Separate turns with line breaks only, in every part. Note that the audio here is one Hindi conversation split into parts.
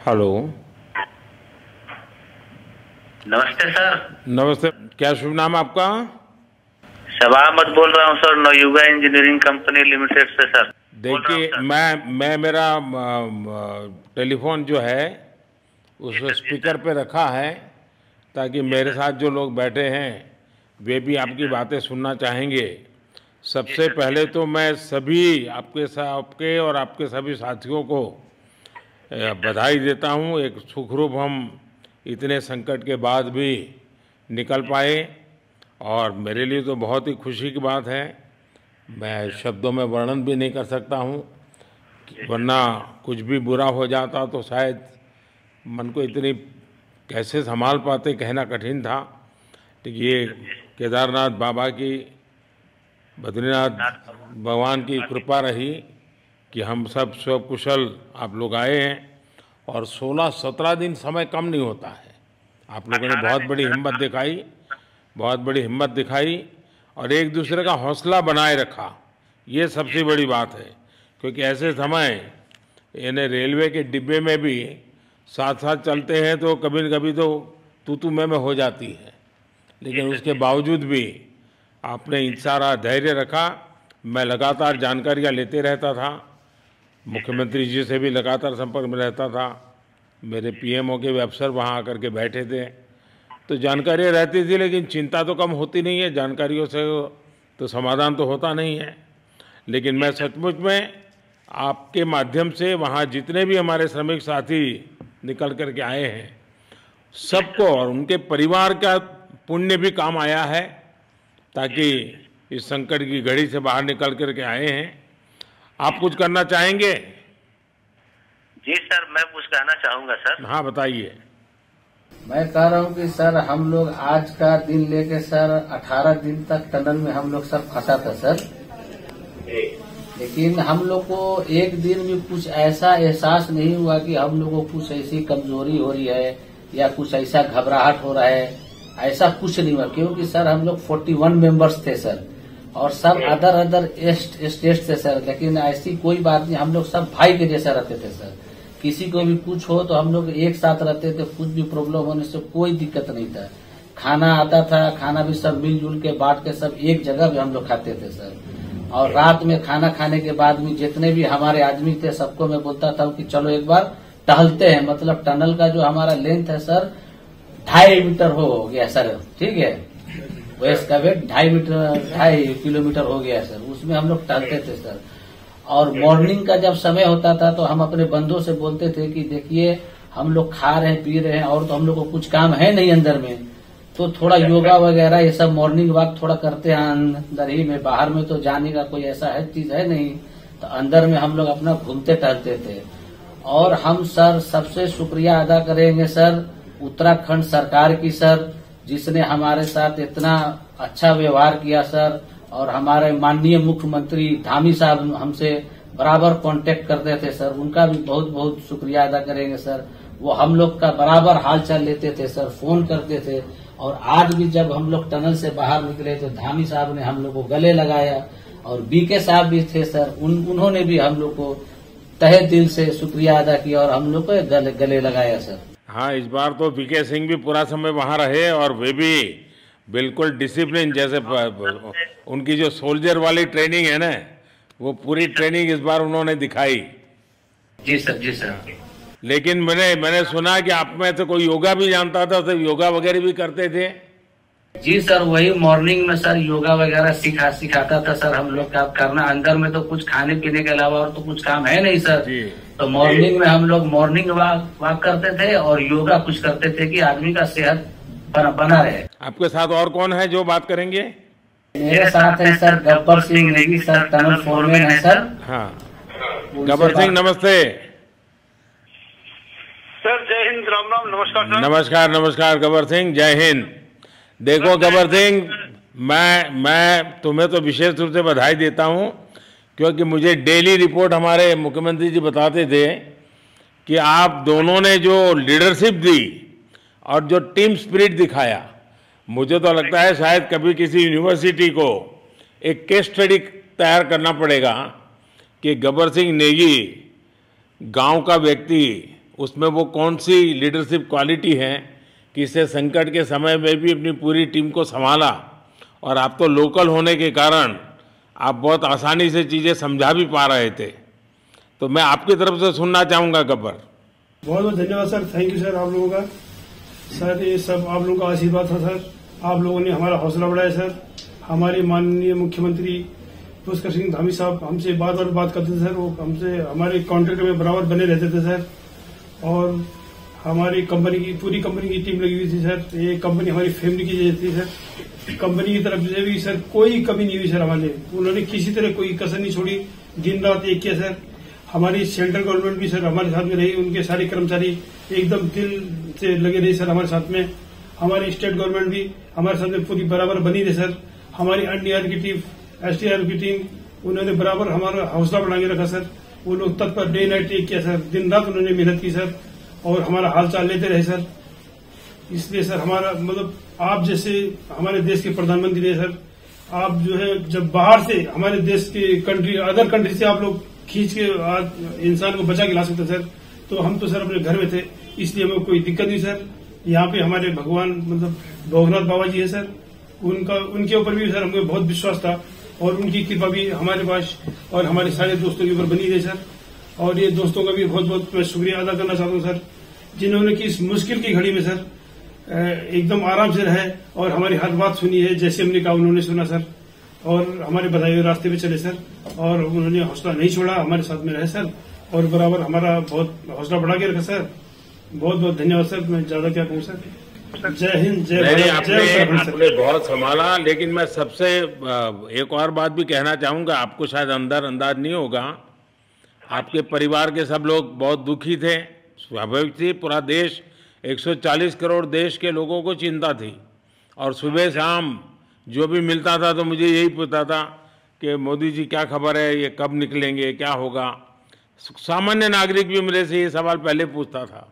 हेलो।
नमस्ते सर।
नमस्ते, क्या शुभ नाम आपका?
शबा अहमद बोल रहा हूँ sir, Navayuga engineering company limited से सर।
देखिए, मैं मेरा टेलीफोन जो है उस स्पीकर पे रखा है ताकि मेरे साथ जो लोग बैठे हैं वे भी आपकी बातें सुनना चाहेंगे। सबसे पहले तो मैं सभी आपके और आपके सभी साथियों को बधाई देता हूँ। एक सुखरूप हम इतने संकट के बाद भी निकल पाए और मेरे लिए तो बहुत ही खुशी की बात है। मैं शब्दों में वर्णन भी नहीं कर सकता हूँ, वरना कुछ भी बुरा हो जाता तो शायद मन को इतनी कैसे संभाल पाते कहना कठिन था। लेकिन ये केदारनाथ बाबा की, बद्रीनाथ भगवान की कृपा रही कि हम सब कुशल आप लोग आए हैं। और 16-17 दिन समय कम नहीं होता है। आप लोगों ने बहुत बड़ी हिम्मत दिखाई, बहुत बड़ी हिम्मत दिखाई और एक दूसरे का हौसला बनाए रखा। ये सबसे बड़ी बात है, क्योंकि ऐसे समय यानी रेलवे के डिब्बे में भी साथ साथ चलते हैं तो कभी न कभी तो तू मैं हो जाती है, लेकिन उसके बावजूद भी आपने सारा धैर्य रखा। मैं लगातार जानकारियाँ लेते रहता था, मुख्यमंत्री जी से भी लगातार संपर्क में रहता था, मेरे पीएमओ के भी अफसर वहाँ आकर के बैठे थे, तो जानकारियाँ रहती थी। लेकिन चिंता तो कम होती नहीं है, जानकारियों से तो समाधान तो होता नहीं है। लेकिन मैं सचमुच में आपके माध्यम से वहाँ जितने भी हमारे श्रमिक साथी निकल कर के आए हैं सबको और उनके परिवार का पुण्य भी काम आया है, ताकि इस संकट की घड़ी से बाहर निकल कर के आए हैं। आप कुछ करना चाहेंगे?
जी सर, मैं कुछ कहना चाहूँगा सर।
हाँ, बताइए।
मैं कह रहा हूँ कि सर हम लोग आज का दिन लेके सर 18 दिन तक टनल में हम लोग सब फंसा था सर। लेकिन हम लोग को एक दिन भी कुछ ऐसा एहसास नहीं हुआ कि हम लोगों को कुछ ऐसी कमजोरी हो रही है या कुछ ऐसा घबराहट हो रहा है। ऐसा कुछ नहीं हुआ, क्योंकि सर हम लोग 41 मेंबर्स थे सर, और सब अदर स्टेट से सर। लेकिन ऐसी कोई बात नहीं, हम लोग सब भाई के जैसा रहते थे सर। किसी को भी कुछ हो तो हम लोग एक साथ रहते थे, कुछ भी प्रॉब्लम होने से कोई दिक्कत नहीं था। खाना आता था, खाना भी सब मिलजुल के बांट के सब एक जगह भी हम लोग खाते थे सर। और रात में खाना खाने के बाद भी जितने भी हमारे आदमी थे सबको मैं बोलता था कि चलो एक बार टहलते हैं। मतलब टनल का जो हमारा लेंथ है सर 2.5 मीटर हो गया सर, ठीक है। वेस्ट का वेट 2.5 किलोमीटर हो गया सर। उसमें हम लोग टहलते थे सर। और मॉर्निंग का जब समय होता था तो हम अपने बंधुओं से बोलते थे कि देखिए हम लोग खा रहे हैं पी रहे हैं और तो हम लोग को कुछ काम है नहीं अंदर में, तो थोड़ा योगा वगैरह ये सब मॉर्निंग वॉक थोड़ा करते हैं अंदर ही में। बाहर में तो जाने का कोई ऐसा है चीज है नहीं, तो अंदर में हम लोग अपना घूमते टहलते थे। और हम सर सबसे शुक्रिया अदा करेंगे सर उत्तराखंड सरकार की सर, जिसने हमारे साथ इतना अच्छा व्यवहार किया सर। और हमारे माननीय मुख्यमंत्री धामी साहब हमसे बराबर कांटेक्ट करते थे सर, उनका भी बहुत बहुत शुक्रिया अदा करेंगे सर। वो हम लोग का बराबर हालचाल लेते थे सर, फोन करते थे। और आज भी जब हम लोग टनल से बाहर निकले तो धामी साहब ने हम लोग को गले लगाया, और बीके साहब भी थे सर, उन्होंने भी हम लोग को तहे दिल से शुक्रिया अदा किया और हम लोग को गले लगाया सर।
हाँ, इस बार तो बीके सिंह भी पूरा समय वहाँ रहे और वे भी बिल्कुल डिसिप्लिन, जैसे उनकी जो सोल्जर वाली ट्रेनिंग है ना, वो पूरी ट्रेनिंग इस बार उन्होंने दिखाई।
जी सर, जी सर।
लेकिन मैंने सुना कि आप में से कोई योगा भी जानता था, तो योगा वगैरह भी करते थे?
जी सर, वही मॉर्निंग में सर योगा वगैरह सिखाता था सर हम लोग का करना। अंदर में तो कुछ खाने पीने के अलावा और तो कुछ काम है नहीं सर जी। तो मॉर्निंग में हम लोग मॉर्निंग वॉक करते थे और योगा कुछ करते थे कि आदमी का सेहत बना रहे।
आपके साथ और कौन है जो बात करेंगे?
मेरे साथ है sir Gabbar Singh Negi sir, tunnel foreman है सर।
हाँ, गब्बर सिंह नमस्ते
सर। जय हिंद, राम राम, नमस्कार सर।
नमस्कार नमस्कार गब्बर सिंह, जय हिंद। देखो गब्बर सिंह, मैं तुम्हें तो विशेष रूप से बधाई देता हूँ, क्योंकि मुझे डेली रिपोर्ट हमारे मुख्यमंत्री जी बताते थे कि आप दोनों ने जो लीडरशिप दी और जो टीम स्पिरिट दिखाया, मुझे तो लगता है शायद कभी किसी यूनिवर्सिटी को एक केस स्टडी तैयार करना पड़ेगा कि गब्बर सिंह नेगी गांव का व्यक्ति उसमें वो कौन सी लीडरशिप क्वालिटी है कि इससे संकट के समय में भी अपनी पूरी टीम को संभाला, और आप तो लोकल होने के कारण आप बहुत आसानी से चीज़ें समझा भी पा रहे थे। तो मैं आपकी तरफ से सुनना चाहूँगा गब्बर।
बहुत बहुत धन्यवाद सर, थैंक यू सर आप लोगों का। सर ये सब आप लोगों का आशीर्वाद था सर, आप लोगों ने हमारा हौसला बढ़ाया सर। हमारे माननीय मुख्यमंत्री पुष्कर सिंह धामी साहब हमसे बात करते थे सर, वो हमसे हमारे कॉन्ट्रैक्ट में बराबर बने रहते थे सर। और हमारी कंपनी की पूरी कंपनी की टीम लगी हुई थी सर, ये कंपनी हमारी फैमिली की जैसी थी सर। कंपनी की तरफ से भी सर कोई कमी नहीं हुई सर हमारे, उन्होंने किसी तरह कोई कसर नहीं छोड़ी, दिन रात एक किया सर। हमारी सेंट्रल गवर्नमेंट भी सर हमारे साथ में रही, उनके सारे कर्मचारी एकदम दिल से लगे रहे सर हमारे साथ में। हमारी स्टेट गवर्नमेंट भी हमारे साथ में पूरी बराबर बनी रही सर। हमारी एनडीआर की टीम, एसडीआर की टीम, उन्होंने बराबर हमारा हौसला बढ़ा के रखा सर। वो लोग तत्पर डे नाइट एक किया सर, दिन रात उन्होंने मेहनत की सर और हमारा हालचाल लेते रहे सर। इसलिए सर हमारा मतलब आप जैसे हमारे देश के प्रधानमंत्री है सर, आप जो है जब बाहर से हमारे देश के कंट्री अदर कंट्री से आप लोग खींच के इंसान को बचा के ला सकते सर, तो हम तो सर अपने घर में थे, इसलिए हमें कोई दिक्कत नहीं सर। यहाँ पे हमारे भगवान मतलब भोगनाथ बाबा जी है सर, उनके ऊपर भी सर हमें बहुत विश्वास था और उनकी कृपा भी हमारे पास और हमारे सारे दोस्तों के ऊपर बनी रही सर। और ये दोस्तों का भी बहुत बहुत मैं शुक्रिया अदा करना चाहता हूँ सर, जिन्होंने कि इस मुश्किल की घड़ी में सर एकदम आराम से रहे और हमारी हर बात सुनी है, जैसे हमने कहा उन्होंने सुना सर और हमारे बताए हुए रास्ते पे चले सर। और उन्होंने हौसला नहीं छोड़ा, हमारे साथ में रहे सर और बराबर हमारा बहुत हौसला बढ़ा के रखा सर। बहुत बहुत धन्यवाद सर, मैं ज्यादा क्या कहूँ सर। जय हिंद, जय भारत, जय उत्तराखंड।
आपने बहुत संभाला, लेकिन मैं सबसे एक और बात भी कहना चाहूँगा, आपको शायद अंदाज नहीं होगा, आपके परिवार के सब लोग बहुत दुखी थे, स्वाभाविक थी। पूरा देश 140 करोड़ देश के लोगों को चिंता थी और सुबह शाम जो भी मिलता था तो मुझे यही पूछता था कि मोदी जी क्या खबर है, ये कब निकलेंगे, क्या होगा। सामान्य नागरिक भी मेरे से ये सवाल पहले पूछता था।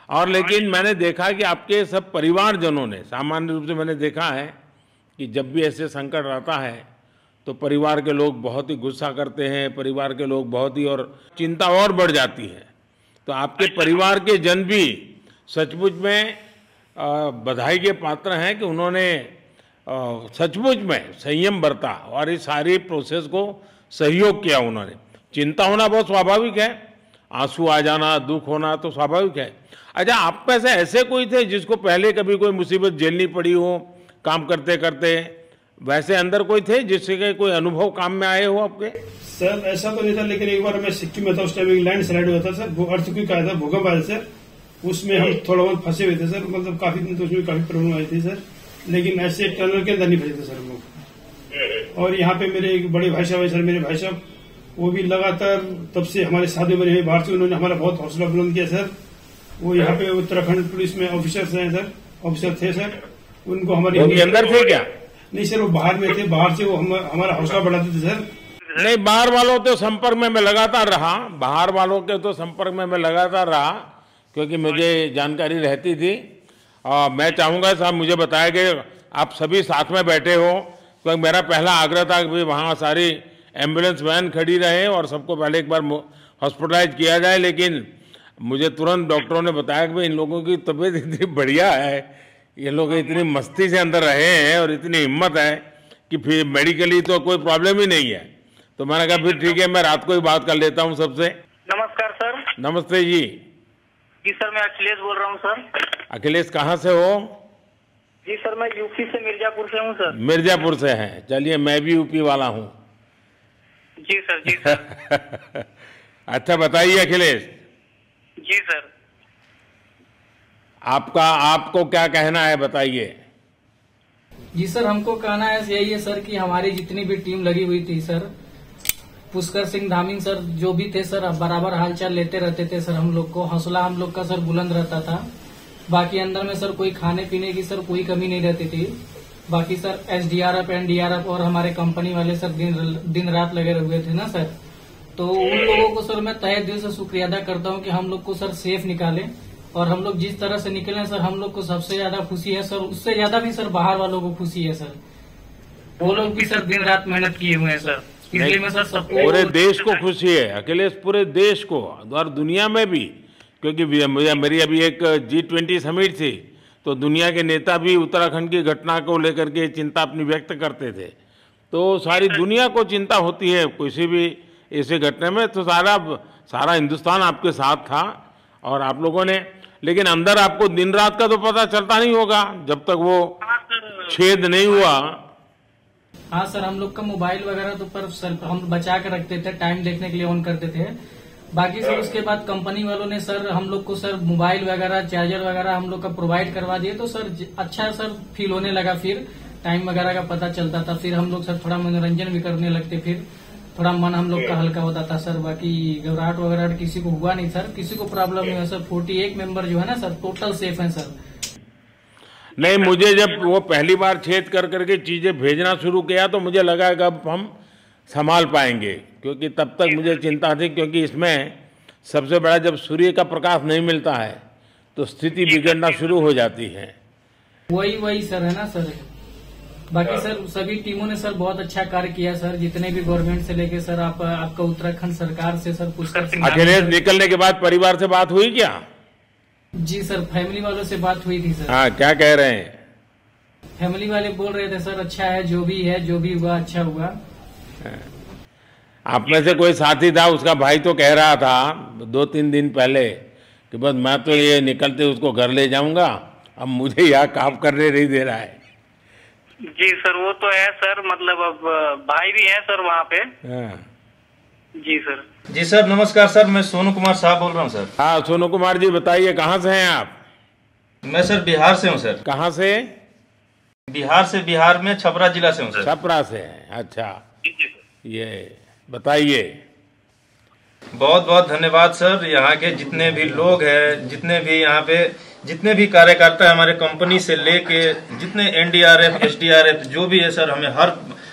और लेकिन मैंने देखा कि आपके सब परिवारजनों ने, सामान्य रूप से मैंने देखा है कि जब भी ऐसे संकट आता है तो परिवार के लोग बहुत ही गुस्सा करते हैं, परिवार के लोग बहुत ही और चिंता और बढ़ जाती है। तो आपके परिवार के जन भी सचमुच में बधाई के पात्र हैं कि उन्होंने सचमुच में संयम बरता और इस सारी प्रोसेस को सहयोग किया उन्होंने। चिंता होना बहुत स्वाभाविक है, आंसू आ जाना, दुख होना तो स्वाभाविक है। अच्छा, आप में से ऐसे कोई थे जिसको पहले कभी कोई मुसीबत झेलनी पड़ी हो काम करते करते? वैसे अंदर कोई थे जिससे कोई अनुभव काम में आए हो आपके?
सर ऐसा तो नहीं था, लेकिन एक बार मैं सिक्किम में था, उस टाइम एक लैंड स्लाइड हुआ था सर, वो अर्थक्वेक आया था, भूकंप आया सर, उसमें हम थोड़ा बहुत फंसे हुए थे सर, मतलब काफी दिन तो उसमें काफी प्रॉब्लम आई थी सर, लेकिन ऐसे टनल के अंदर नहीं फंसे थे सर हम लोग। और यहाँ पे मेरे एक बड़े भाई साहब है सर, मेरे भाई साहब वो भी लगातार तब से हमारे साथ बने हुए बाहर से, उन्होंने हमारा बहुत हौसला बुलंद किया सर। वो यहाँ पे उत्तराखंड पुलिस में ऑफिसर्स हैं सर, ऑफिसर थे सर, उनको हमारे
अंदर थे क्या?
नहीं सर, वो बाहर में थे, बाहर से वो हमारा हौसला बढ़ाते थे सर।
नहीं, बाहर वालों तो संपर्क में मैं लगातार रहा, बाहर वालों के तो संपर्क में मैं लगातार रहा क्योंकि मुझे जानकारी रहती थी। मैं चाहूँगा साहब मुझे बताया कि आप सभी साथ में बैठे हो, क्योंकि मेरा पहला आग्रह था कि वहाँ सारी एम्बुलेंस वैन खड़ी रहे और सबको पहले एक बार हॉस्पिटलाइज किया जाए, लेकिन मुझे तुरंत डॉक्टरों ने बताया कि भाई इन लोगों की तबीयत इतनी बढ़िया है, ये लोग इतनी मस्ती से अंदर रहे हैं और इतनी हिम्मत है कि फिर मेडिकली तो कोई प्रॉब्लम ही नहीं है। तो मैंने कहा फिर ठीक है, मैं रात को ही बात कर लेता हूँ सबसे।
नमस्कार सर।
नमस्ते जी।
जी सर, मैं अखिलेश बोल रहा हूँ सर।
अखिलेश कहाँ से हो?
जी सर, मैं यूपी से मिर्जापुर से हूँ सर।
मिर्जापुर से हैं, चलिए मैं भी यूपी वाला हूँ।
जी सर, जी सर।
अच्छा बताइए अखिलेश।
जी सर।
आपको क्या कहना है, बताइए।
जी सर, हमको कहना है यही है सर कि हमारी जितनी भी टीम लगी हुई थी सर, पुष्कर सिंह धामी सर जो भी थे सर, बराबर हालचाल लेते रहते थे सर, हम लोग को हौसला हम लोग का सर बुलंद रहता था। बाकी अंदर में सर कोई खाने पीने की सर कोई कमी नहीं रहती थी। बाकी सर एसडीआरएफ, एनडीआरएफ और हमारे कंपनी वाले सर दिन रात लगे हुए थे ना सर, तो उन लोगों को सर मैं तहे दिल से शुक्रिया अदा करता हूँ कि हम लोग को सर सेफ निकाले। और हम लोग जिस तरह से निकले सर, हम लोग को सबसे ज्यादा खुशी है सर, उससे ज्यादा भी सर बाहर वालों को खुशी है सर, वो लोग भी सर दिन रात मेहनत किए हुए हैं सर। इसलिए मैं सर सबको,
पूरे देश को खुशी है अखिलेश, पूरे देश को और दुनिया में भी क्योंकि मेरी अभी एक G20 समिट थी, तो दुनिया के नेता भी उत्तराखंड की घटना को लेकर के चिंता अपनी व्यक्त करते थे। तो सारी दुनिया को चिंता होती है किसी भी ऐसे घटने में, तो सारा हिंदुस्तान आपके साथ था और आप लोगों ने, लेकिन अंदर आपको दिन रात का तो पता चलता नहीं होगा जब तक वो छेद नहीं हुआ।
हाँ सर, हम लोग का मोबाइल वगैरह तो पर सर हम बचा के रखते थे, टाइम देखने के लिए ऑन करते थे। बाकी सर उसके बाद कंपनी वालों ने सर हम लोग को सर मोबाइल वगैरह, चार्जर वगैरह हम लोग का प्रोवाइड करवा दिए, तो सर अच्छा सर फील होने लगा, फिर टाइम वगैरह का पता चलता था, फिर हम लोग सर थोड़ा मनोरंजन भी करने लगते, फिर थोड़ा मन हम लोग का हल्का होता था सर। बाकी घबराहट वगैरह किसी को हुआ नहीं सर, किसी को प्रॉब्लम नहीं हुआ सर। 48 मेंबर जो है ना सर टोटल सेफ हैं सर।
नहीं, मुझे जब वो पहली बार छेद कर करके चीज़ें भेजना शुरू किया तो मुझे लगा कि अब हम संभाल पाएंगे, क्योंकि तब तक मुझे चिंता थी, क्योंकि इसमें सबसे बड़ा जब सूर्य का प्रकाश नहीं मिलता है तो स्थिति बिगड़ना शुरू हो जाती है।
वही सर है ना सर। बाकी सर सभी टीमों ने सर बहुत अच्छा कार्य किया सर, जितने भी गवर्नमेंट से लेके सर आपका उत्तराखंड सरकार से सर पुष्कर सिंह।
अखिलेश निकलने के बाद परिवार से बात हुई क्या?
जी सर, फैमिली वालों से बात हुई थी सर।
हाँ, क्या कह रहे हैं?
फैमिली वाले बोल रहे थे सर अच्छा है, जो भी हुआ अच्छा हुआ।
आप में से कोई साथी था, उसका भाई तो कह रहा था 2-3 दिन पहले कि बस मैं तो ये निकलते उसको घर ले जाऊंगा, अब मुझे यहाँ काम करने नहीं दे रहा है।
जी सर, वो तो है सर, मतलब अब भाई भी है सर वहाँ पे।
हाँ
जी सर।
जी सर, नमस्कार सर, मैं सोनू कुमार साहब बोल रहा हूँ सर।
हाँ, सोनू कुमार जी बताइए, कहाँ से हैं आप?
मैं सर बिहार से हूँ सर।
कहाँ से?
बिहार में छपरा जिला से हूँ सर।
छपरा से हैं, अच्छा। ये बताइए।
बहुत बहुत धन्यवाद सर। यहाँ के जितने भी लोग हैं, जितने भी यहाँ पे जितने भी कार्यकर्ता है हमारे कंपनी से लेके, जितने NDRF SDRF जो भी है सर, हमें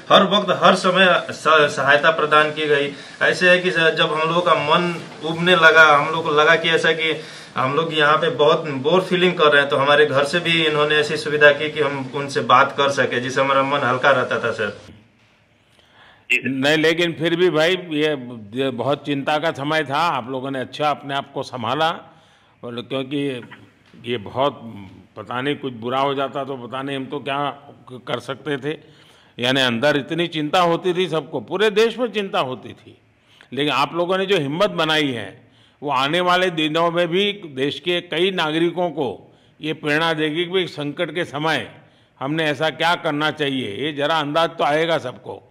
हर वक्त हर समय सहायता प्रदान की गई। ऐसे है कि सर जब हम लोगों का मन उबने लगा, हम लोग को लगा कि ऐसा कि हम लोग यहाँ पे बहुत बोर फीलिंग कर रहे हैं, तो हमारे घर से भी इन्होंने ऐसी सुविधा की कि हम उनसे बात कर सके, जिससे हमारा मन हल्का रहता था सर।
नहीं, लेकिन फिर भी भाई ये बहुत चिंता का समय था, आप लोगों ने अच्छा अपने आप को संभाला, और क्योंकि ये बहुत पता नहीं कुछ बुरा हो जाता तो पता नहीं हम तो क्या कर सकते थे। यानी अंदर इतनी चिंता होती थी, सबको, पूरे देश में चिंता होती थी, लेकिन आप लोगों ने जो हिम्मत बनाई है वो आने वाले दिनों में भी देश के कई नागरिकों को ये प्रेरणा देगी कि संकट के समय हमने ऐसा क्या करना चाहिए, ये जरा अंदाज तो आएगा सबको।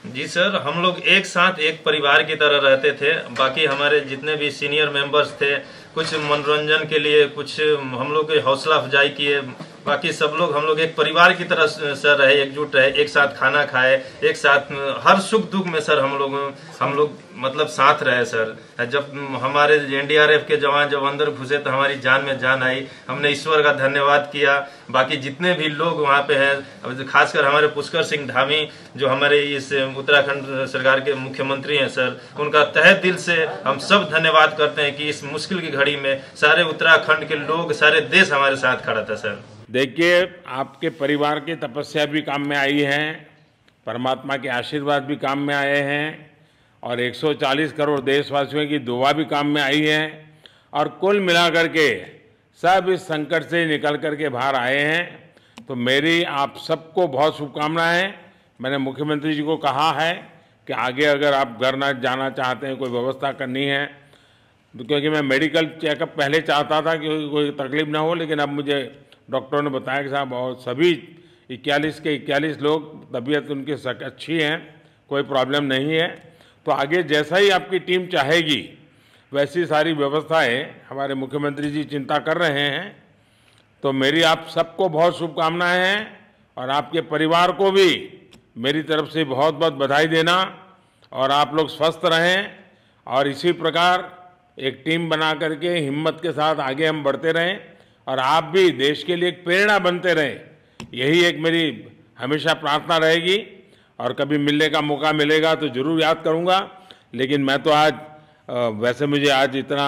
जी सर, हम लोग एक साथ एक परिवार की तरह रहते थे। बाकी हमारे जितने भी सीनियर मेंबर्स थे, कुछ मनोरंजन के लिए, कुछ हम लोग के हौसला अफजाई किए, बाकी सब लोग हम लोग एक परिवार की तरह सर रहे, एकजुट रहे, एक साथ खाना खाए, एक साथ हर सुख दुख में सर हम लोग मतलब साथ रहे सर। जब हमारे NDRF के जवान जब अंदर घुसे तो हमारी जान में जान आई, हमने ईश्वर का धन्यवाद किया। बाकी जितने भी लोग वहाँ पे हैं, खासकर हमारे पुष्कर सिंह धामी जो हमारे इस उत्तराखंड सरकार के मुख्यमंत्री हैं सर, उनका तहे दिल से हम सब धन्यवाद करते हैं कि इस मुश्किल की घड़ी में सारे उत्तराखंड के लोग, सारे देश हमारे साथ खड़ा था सर।
देखिए, आपके परिवार की तपस्या भी काम में आई है, परमात्मा के आशीर्वाद भी काम में आए हैं, और 140 करोड़ देशवासियों की दुआ भी काम में आई है, और कुल मिलाकर के सब इस संकट से निकल करके बाहर आए हैं। तो मेरी आप सबको बहुत शुभकामनाएं। मैंने मुख्यमंत्री जी को कहा है कि आगे अगर आप घर न जाना चाहते हैं, कोई व्यवस्था करनी है, तो क्योंकि मैं मेडिकल चेकअप पहले चाहता था कि कोई तकलीफ ना हो, लेकिन अब मुझे डॉक्टरों ने बताया कि साहब और सभी 41 के 41 लोग तबीयत उनकी अच्छी है, कोई प्रॉब्लम नहीं है। तो आगे जैसा ही आपकी टीम चाहेगी वैसी सारी व्यवस्थाएं हमारे मुख्यमंत्री जी चिंता कर रहे हैं। तो मेरी आप सबको बहुत शुभकामनाएं हैं, और आपके परिवार को भी मेरी तरफ से बहुत बहुत बधाई देना, और आप लोग स्वस्थ रहें, और इसी प्रकार एक टीम बना करके हिम्मत के साथ आगे हम बढ़ते रहें, और आप भी देश के लिए एक प्रेरणा बनते रहें। यही एक मेरी हमेशा प्रार्थना रहेगी, और कभी मिलने का मौका मिलेगा तो ज़रूर याद करूंगा। लेकिन मैं तो आज वैसे मुझे आज इतना,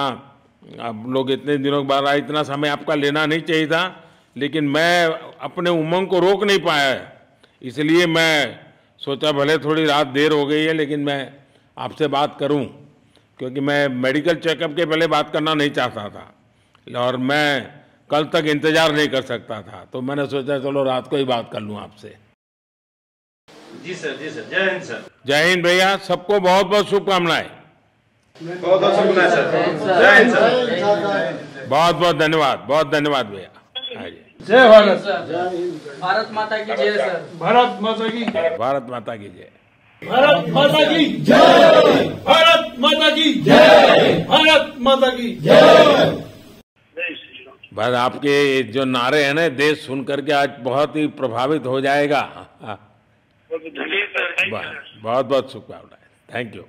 आप लोग इतने दिनों के बाद इतना समय आपका लेना नहीं चाहिए था, लेकिन मैं अपने उमंग को रोक नहीं पाया, इसलिए मैं सोचा भले थोड़ी रात देर हो गई है लेकिन मैं आपसे बात करूं। क्योंकि मैं मेडिकल चेकअप के पहले बात करना नहीं चाहता था और मैं कल तक इंतजार नहीं कर सकता था, तो मैंने सोचा चलो रात को ही बात कर लूं आपसे।
जी सर, जय हिंद सर।
जय हिंद भैया, सबको बहुत बहुत शुभकामनाएं।
बहुत बहुत शुभकामनाएं सर। जय हिंद सर।
बहुत बहुत धन्यवाद, बहुत धन्यवाद भैया।
जय भारत।
भारत माता की जय सर।
भारत माता की जय।
भारत माता की जय।
भारत माता की जय। भारत माता की जय। भारत माता की जय।
बस आपके जो नारे हैं ना, देश सुन करके आज बहुत ही प्रभावित हो जाएगा।
जी सर,
बहुत बहुत शुभकामनाएं। Thank you.